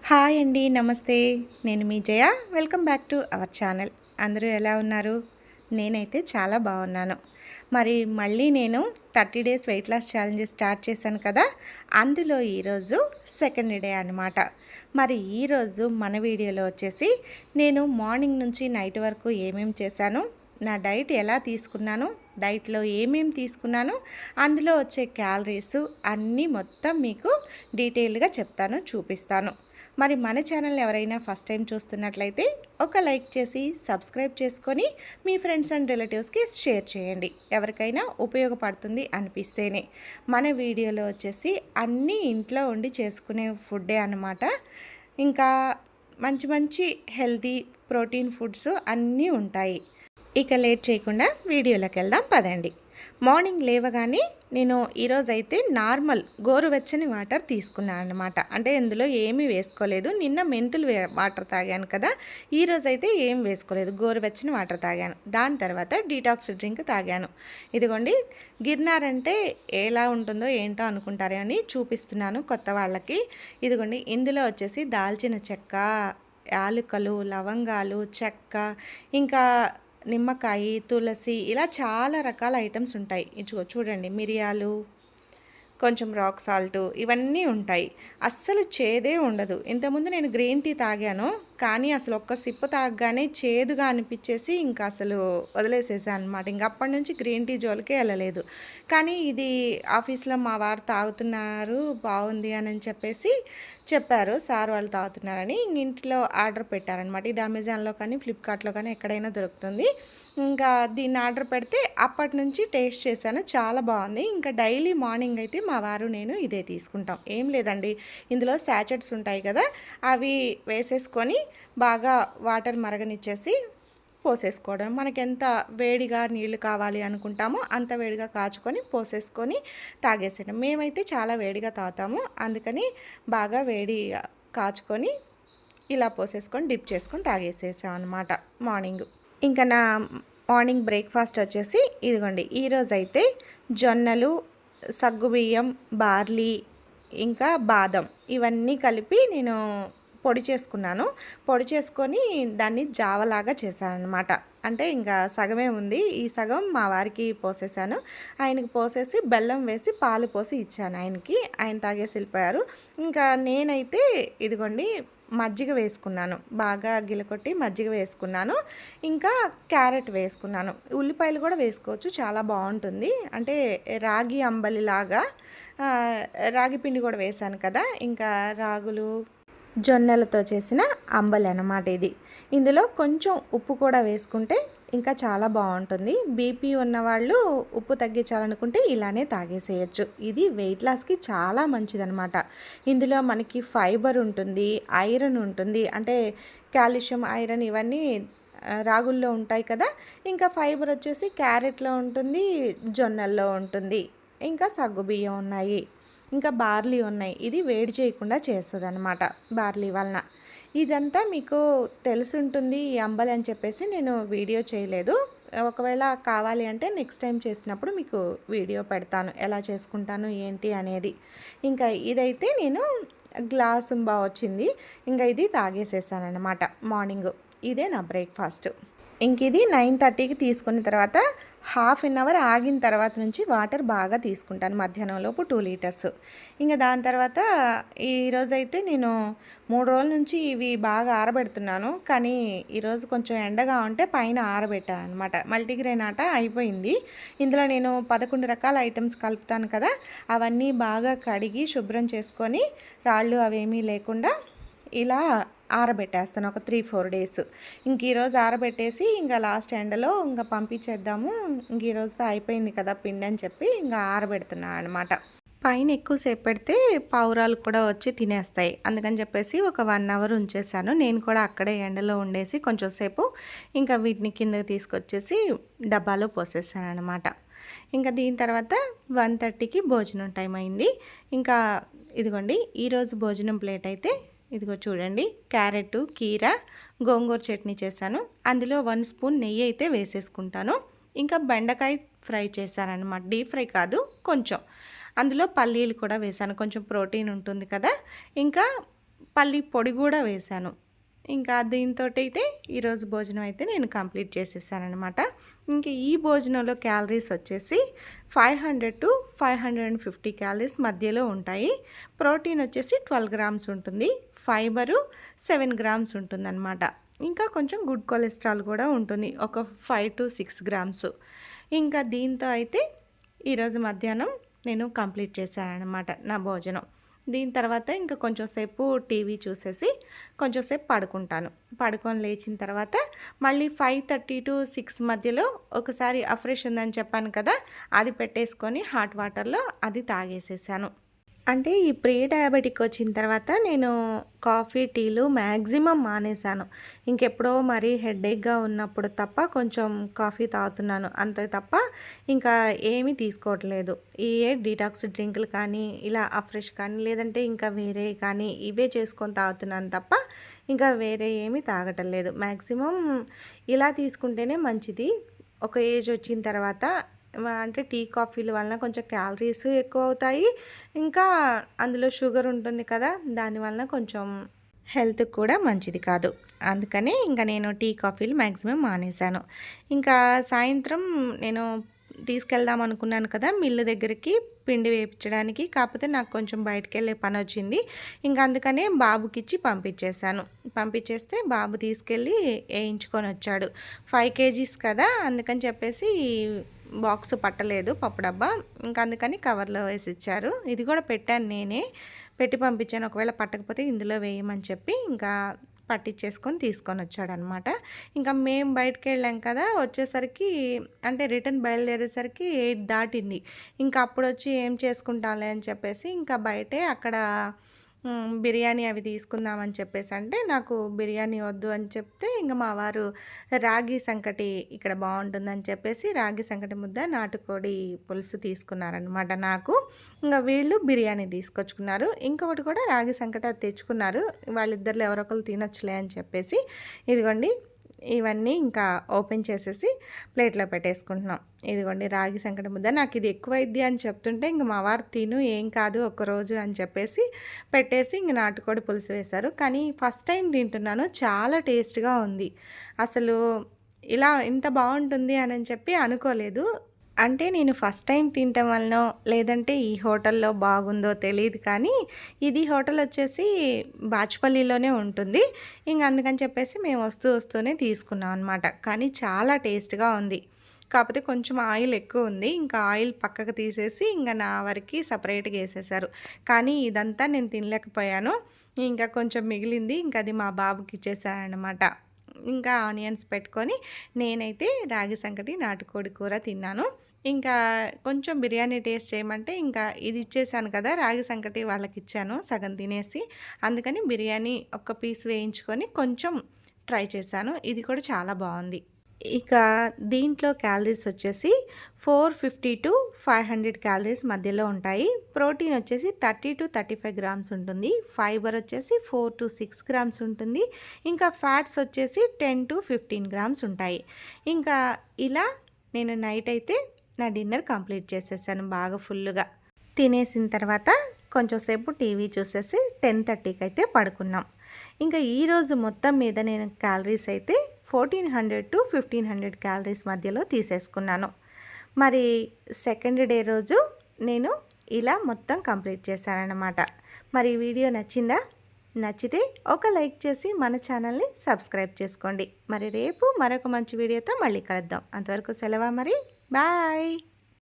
Hi అండి, నమస్తే. నేను మీ Jaya. Welcome back to our channel. అందరూ ఎలా ఉన్నారు? నేనైతే చాలా బాగున్నాను. మరి మళ్ళీ నేను 30 days weight loss challenge start చేశాను కదా, అందులో ఈరోజు సెకండ్ డే అనమాట. మరి ఈరోజు మన వీడియోలో వచ్చేసి నేను మార్నింగ్ నుంచి నైట్ వరకు ఏమేమి చేశాను, నా డైట్ ఎలా తీసుకున్నాను, డైట్లో ఏమేమి తీసుకున్నాను, అందులో వచ్చే క్యాలరీస్ అన్నీ మొత్తం మీకు డీటెయిల్డ్గా చెప్తాను, చూపిస్తాను. మరి మన ఛానల్ ఎవరైనా ఫస్ట్ టైం చూస్తున్నట్లయితే ఒక లైక్ చేసి సబ్స్క్రైబ్ చేసుకొని మీ ఫ్రెండ్స్ అండ్ రిలేటివ్స్కి షేర్ చేయండి, ఎవరికైనా ఉపయోగపడుతుంది అనిపిస్తేనే. మన వీడియోలో వచ్చేసి అన్నీ ఇంట్లో ఉండి చేసుకునే ఫుడ్డే అన్నమాట. ఇంకా మంచి మంచి హెల్తీ ప్రోటీన్ ఫుడ్స్ అన్నీ ఉంటాయి. ఇక లేట్ చేయకుండా వీడియోలోకి వెళ్దాం పదండి. మార్నింగ్ లేవగానే నేను ఈరోజైతే నార్మల్ గోరువెచ్చని వాటర్ తీసుకున్నాను అనమాట. అంటే ఇందులో ఏమీ వేసుకోలేదు. నిన్న మెంతులు వాటర్ తాగాను కదా, ఈరోజైతే ఏం వేసుకోలేదు, గోరువెచ్చని వాటర్ తాగాను. దాని తర్వాత డీటాక్స్ డ్రింక్ తాగాను. ఇదిగోండి, గిర్నార్ అంటే ఎలా ఉంటుందో ఏంటో అనుకుంటారే అని చూపిస్తున్నాను కొత్త వాళ్ళకి. ఇదిగోండి, ఇందులో వచ్చేసి దాల్చిన చెక్క, యాలకులు, లవంగాలు, చెక్క, ఇంకా నిమ్మకాయ, తులసి, ఇలా చాలా రకాల ఐటమ్స్ ఉంటాయి. చూడండి, మిరియాలు, కొంచెం రాక్ సాల్ట్, ఇవన్నీ ఉంటాయి. అస్సలు చేదే ఉండదు. ఇంతకుముందు నేను గ్రీన్ టీ తాగాను, కానీ అసలు ఒక్క సిప్పు తాగగానే చేదుగా అనిపించేసి ఇంకా అసలు వదిలేసేసాను అనమాట. ఇంక అప్పటి నుంచి గ్రీన్ టీ జోలికే వెళ్ళలేదు. కానీ ఇది ఆఫీస్లో మా వారు తాగుతున్నారు, బాగుంది అని చెప్పేసి చెప్పారు, సార్ వాళ్ళు తాగుతున్నారని. ఇంట్లో ఆర్డర్ పెట్టారనమాట. ఇది అమెజాన్లో కానీ ఫ్లిప్కార్ట్లో కానీ ఎక్కడైనా దొరుకుతుంది. ఇంకా దీన్ని ఆర్డర్ పెడితే అప్పటి నుంచి టేస్ట్ చేశాను, చాలా బాగుంది. ఇంకా డైలీ మార్నింగ్ అయితే మా వారు నేను ఇదే తీసుకుంటాం. ఏం లేదండి, ఇందులో శాచెట్స్ ఉంటాయి కదా, అవి వేసేసుకొని బాగా వాటర్ మరగనిచ్చేసి పోసేసుకోవడం. మనకి ఎంత వేడిగా నీళ్ళు కావాలి అనుకుంటామో అంత వేడిగా కాచుకొని పోసేసుకొని తాగేసేయడం. మేమైతే చాలా వేడిగా తాగుతాము, అందుకని బాగా వేడి కాచుకొని ఇలా పోసేసుకొని డిప్ చేసుకొని తాగేసేసాం అనమాట మార్నింగ్. ఇంకా నా మార్నింగ్ బ్రేక్ఫాస్ట్ వచ్చేసి ఇదిగోండి, ఈరోజైతే జొన్నలు, సగ్గుబియ్యం, బార్లీ, ఇంకా బాదం ఇవన్నీ కలిపి నేను పొడి చేసుకున్నాను. పొడి చేసుకొని దాన్ని జావలాగా చేశాను అనమాట. అంటే ఇంకా సగమే ఉంది, ఈ సగం మా వారికి పోసేసాను. ఆయనకి పోసేసి బెల్లం వేసి పాలు పోసి ఇచ్చాను ఆయనకి. ఆయన తాగేసి వెళ్ళిపోయారు. ఇంకా నేనైతే ఇదిగోండి మజ్జిగ వేసుకున్నాను, బాగా గిలకొట్టి మజ్జిగ వేసుకున్నాను. ఇంకా క్యారెట్ వేసుకున్నాను. ఉల్లిపాయలు కూడా వేసుకోవచ్చు, చాలా బాగుంటుంది. అంటే రాగి అంబలిలాగా రాగి పిండి కూడా వేసాను కదా, ఇంకా రాగులు, జొన్నలతో చేసిన అంబలి అన్నమాట ఇది. ఇందులో కొంచెం ఉప్పు కూడా వేసుకుంటే ఇంకా చాలా బాగుంటుంది. బీపీ ఉన్నవాళ్ళు ఉప్పు తగ్గించాలనుకుంటే ఇలానే తాగేసేయచ్చు. ఇది వెయిట్ లాస్కి చాలా మంచిదనమాట. ఇందులో మనకి ఫైబర్ ఉంటుంది, ఐరన్ ఉంటుంది. అంటే కాల్షియం, ఐరన్ ఇవన్నీ రాగుల్లో ఉంటాయి కదా. ఇంకా ఫైబర్ వచ్చేసి క్యారెట్లో ఉంటుంది, జొన్నల్లో ఉంటుంది, ఇంకా సగ్గుబియ్యం ఉన్నాయి, ఇంకా బార్లీ ఉన్నాయి. ఇది వేడి చేయకుండా చేస్తుంది అనమాట బార్లీ వలన. ఇదంతా మీకు తెలుసుంటుంది ఈ అంబలి అని చెప్పేసి నేను వీడియో చేయలేదు. ఒకవేళ కావాలి అంటే నెక్స్ట్ టైం చేసినప్పుడు మీకు వీడియో పెడతాను, ఎలా చేసుకుంటాను ఏంటి అనేది. ఇంకా ఇదైతే నేను గ్లాసు బా వచ్చింది, ఇంకా ఇది తాగేసేసాను అనమాట మార్నింగ్. ఇదే నా బ్రేక్ఫాస్ట్. ఇంక ఇది 9:30కి తీసుకున్న తర్వాత హాఫ్ అన్ అవర్ ఆగిన తర్వాత నుంచి వాటర్ బాగా తీసుకుంటాను, మధ్యాహ్నంలోపు 2 లీటర్స్. ఇంకా దాని తర్వాత ఈరోజైతే నేను 3 రోజుల నుంచి ఇవి బాగా ఆరబెడుతున్నాను. కానీ ఈరోజు కొంచెం ఎండగా ఉంటే పైన ఆరబెట్టాను అనమాట. మల్టీగ్రెయిన్ ఆట అయిపోయింది. ఇందులో నేను 11 రకాల ఐటమ్స్ కలుపుతాను కదా, అవన్నీ బాగా కడిగి శుభ్రం చేసుకొని రాళ్ళు అవేమీ లేకుండా ఇలా ఆరబెట్టేస్తాను ఒక 3-4 డేస్. ఇంక ఈరోజు ఆరబెట్టేసి ఇంకా లాస్ట్ ఎండలో ఇంకా పంపించేద్దాము, ఇంక ఈరోజుతో అయిపోయింది కదా పిండి అని చెప్పి ఇంకా ఆరబెడుతున్నాను అనమాట. పైన ఎక్కువసేపు పెడితే పావురాలు కూడా వచ్చి తినేస్తాయి, అందుకని చెప్పేసి ఒక 1 అవర్ ఉంచేసాను. నేను కూడా అక్కడే ఎండలో ఉండేసి కొంచెం సేపు ఇంకా వీటిని కిందకి తీసుకొచ్చేసి డబ్బాలో పోసేసాను అనమాట. ఇంకా దీని తర్వాత 1:30కి భోజనం టైం అయింది. ఇంకా ఇదిగోండి, ఈరోజు భోజనం ప్లేట్ అయితే ఇదిగో చూడండి, క్యారెట్, కీర, గోంగూర చట్నీ చేశాను. అందులో 1 స్పూన్ నెయ్యి అయితే వేసేసుకుంటాను. ఇంకా బెండకాయ ఫ్రై చేశానన్నమాట, డీప్ ఫ్రై కాదు, కొంచెం. అందులో పల్లీలు కూడా వేశాను, కొంచెం ప్రోటీన్ ఉంటుంది కదా. ఇంకా పల్లి పొడి కూడా వేశాను. ఇంకా దీంతోటైతే ఈరోజు భోజనం అయితే నేను కంప్లీట్ చేసేసాననమాట. ఇంక ఈ భోజనంలో క్యాలరీస్ వచ్చేసి 500-550 క్యాలరీస్ మధ్యలో ఉంటాయి. ప్రోటీన్ వచ్చేసి 12 గ్రామ్స్ ఉంటుంది. ఫైబరు 7 గ్రామ్స్ ఉంటుందన్నమాట. ఇంకా కొంచెం గుడ్ కొలెస్ట్రాల్ కూడా ఉంటుంది, ఒక 5-6 గ్రామ్స్. ఇంకా దీంతో అయితే ఈరోజు మధ్యాహ్నం నేను కంప్లీట్ చేశానన్నమాట నా భోజనం. దీని తర్వాత ఇంకా కొంచెం సేపు టీవీ చూసేసి కొంచెం సేపు పడుకుంటాను. పడుకొని లేచిన తర్వాత మళ్ళీ 5:30-6 మధ్యలో ఒకసారి అఫ్రెష్ ఉందని చెప్పాను కదా, అది పెట్టేసుకొని హాట్ వాటర్లో అది తాగేసేసాను. అంటే ఈ ప్రీ డయాబెటిక్ వచ్చిన తర్వాత నేను కాఫీ, టీలు మ్యాక్సిమం మానేశాను. ఇంకెప్పుడో మరీ హెడేక్గా ఉన్నప్పుడు తప్ప కొంచెం కాఫీ తాగుతున్నాను, అంతే తప్ప ఇంకా ఏమీ తీసుకోవట్లేదు. ఈ డీటాక్స్ డ్రింకులు కానీ, ఇలా అఫ్రెష్ కానీ, లేదంటే ఇంకా వేరే కానీ ఇవే చేసుకొని తాగుతున్నాను తప్ప ఇంకా వేరే ఏమీ తాగటం లేదు. మ్యాక్సిమం ఇలా తీసుకుంటేనే మంచిది. ఒక ఏజ్ వచ్చిన తర్వాత అంటే టీ కాఫీల వలన కొంచెం క్యాలరీస్ ఎక్కువ అవుతాయి, ఇంకా అందులో షుగర్ ఉంటుంది కదా, దానివలన కొంచెం హెల్త్కి కూడా మంచిది కాదు. అందుకనే ఇంకా నేను టీ కాఫీలు మ్యాక్సిమం మానేశాను. ఇంకా సాయంత్రం నేను తీసుకెళ్దాం అనుకున్నాను కదా మిల్లు దగ్గరికి పిండి వేయించడానికి, కాకపోతే నాకు కొంచెం బయటకు వెళ్ళే పని వచ్చింది. ఇంకా అందుకనే బాబుకి ఇచ్చి పంపించేశాను. పంపించేస్తే బాబు తీసుకెళ్ళి వేయించుకొని వచ్చాడు. 5 కేజీస్ కదా, అందుకని చెప్పేసి బాక్స్ పట్టలేదు పప్పు డబ్బా, ఇంకా అందుకని కవర్లో వేసి ఇచ్చారు. ఇది కూడా పెట్టాను, నేనే పెట్టి పంపించాను. ఒకవేళ పట్టకపోతే ఇందులో వేయమని చెప్పి ఇంకా పట్టించేసుకొని తీసుకొని వచ్చాడనమాట. ఇంకా మేము బయటకు వెళ్ళాం కదా, వచ్చేసరికి అంటే రిటర్న్ బయలుదేరేసరికి 8 దాటింది. ఇంకా అప్పుడు వచ్చి ఏం చేసుకుంటాంలే అని చెప్పేసి ఇంకా బయటే అక్కడ బిర్యానీ అవి తీసుకుందామని చెప్పేసి అంటే నాకు బిర్యానీ వద్దు అని చెప్తే ఇంకా మా వారు రాగి సంకటి ఇక్కడ బాగుంటుందని చెప్పేసి రాగి సంకటి ముద్ద, నాటుకోడి పులుసు తీసుకున్నారనమాట. నాకు ఇంకా వీళ్ళు బిర్యానీ తీసుకొచ్చుకున్నారు. ఇంకొకటి కూడా రాగి సంకటి అది తెచ్చుకున్నారు. వాళ్ళిద్దరిలో ఎవరొకరు తినొచ్చులే అని చెప్పేసి ఇదిగోండి ఇవన్నీ ఇంకా ఓపెన్ చేసేసి ప్లేట్లో పెట్టేసుకుంటున్నాం. ఇదిగోండి రాగి సంకటి ముద్ద. నాకు ఇది ఎక్కువైద్ది అని చెప్తుంటే ఇంక మా వారు తిను ఏం కాదు ఒక్కరోజు అని చెప్పేసి పెట్టేసి ఇంక నాటుకోడి పులుసు వేశారు. కానీ ఫస్ట్ టైం తింటున్నాను, చాలా టేస్ట్గా ఉంది. అసలు ఇలా ఇంత బాగుంటుంది అని చెప్పి అనుకోలేదు. అంటే నేను ఫస్ట్ టైం తినటం వలనో లేదంటే ఈ హోటల్లో బాగుందో తెలియదు, కానీ ఇది హోటల్ వచ్చేసి బాచ్పల్లిలోనే ఉంటుంది. ఇంక అందుకని చెప్పేసి మేము వస్తూనే తీసుకున్నాం అనమాట. కానీ చాలా టేస్ట్గా ఉంది. కాకపోతే కొంచెం ఆయిల్ ఎక్కువ ఉంది. ఇంకా ఆయిల్ పక్కకు తీసేసి ఇంకా నా వరకు సపరేట్గా వేసేసారు. కానీ ఇదంతా నేను తినలేకపోయాను. ఇంకా కొంచెం మిగిలింది, ఇంకా అది మా బాబుకి ఇచ్చేసానమాట. ఇంకా ఆనియన్స్ పెట్టుకొని నేనైతే రాగి సంకటి, నాటుకోడి కూర తిన్నాను. ఇంకా కొంచెం బిర్యానీ టేస్ట్ చేయమంటే ఇంకా ఇది ఇచ్చేసాను కదా, రాగి సంకటి వాళ్ళకి ఇచ్చాను సగం తినేసి. అందుకని బిర్యానీ ఒక్క పీస్ వేయించుకొని కొంచెం ట్రై చేశాను. ఇది కూడా చాలా బాగుంది. ఇక దీంట్లో క్యాలరీస్ వచ్చేసి 450-500 క్యాలరీస్ మధ్యలో ఉంటాయి. ప్రోటీన్ వచ్చేసి 30-35 గ్రామ్స్ ఉంటుంది. ఫైబర్ వచ్చేసి 4-6 గ్రామ్స్ ఉంటుంది. ఇంకా ఫ్యాట్స్ వచ్చేసి 10-15 గ్రామ్స్ ఉంటాయి. ఇంకా ఇలా నేను నైట్ అయితే నా డిన్నర్ కంప్లీట్ చేసేసాను. బాగా ఫుల్గా తినేసిన తర్వాత కొంచెం సేపు టీవీ చూసేసి 10:30కి అయితే పడుకున్నాం. ఇంకా ఈరోజు మొత్తం మీద నేను క్యాలరీస్ అయితే 1400-1500 క్యాలరీస్ మధ్యలో తీసేసుకున్నాను. మరి సెకండ్ డే రోజు నేను ఇలా మొత్తం కంప్లీట్ చేశానన్నమాట. మరి ఈ వీడియో నచ్చిందా? నచ్చితే ఒక లైక్ చేసి మన ఛానల్ని సబ్స్క్రైబ్ చేసుకోండి. మరి రేపు మరొక మంచి వీడియోతో మళ్ళీ కలుద్దాం. అంతవరకు సెలవా మరి. బాయ్.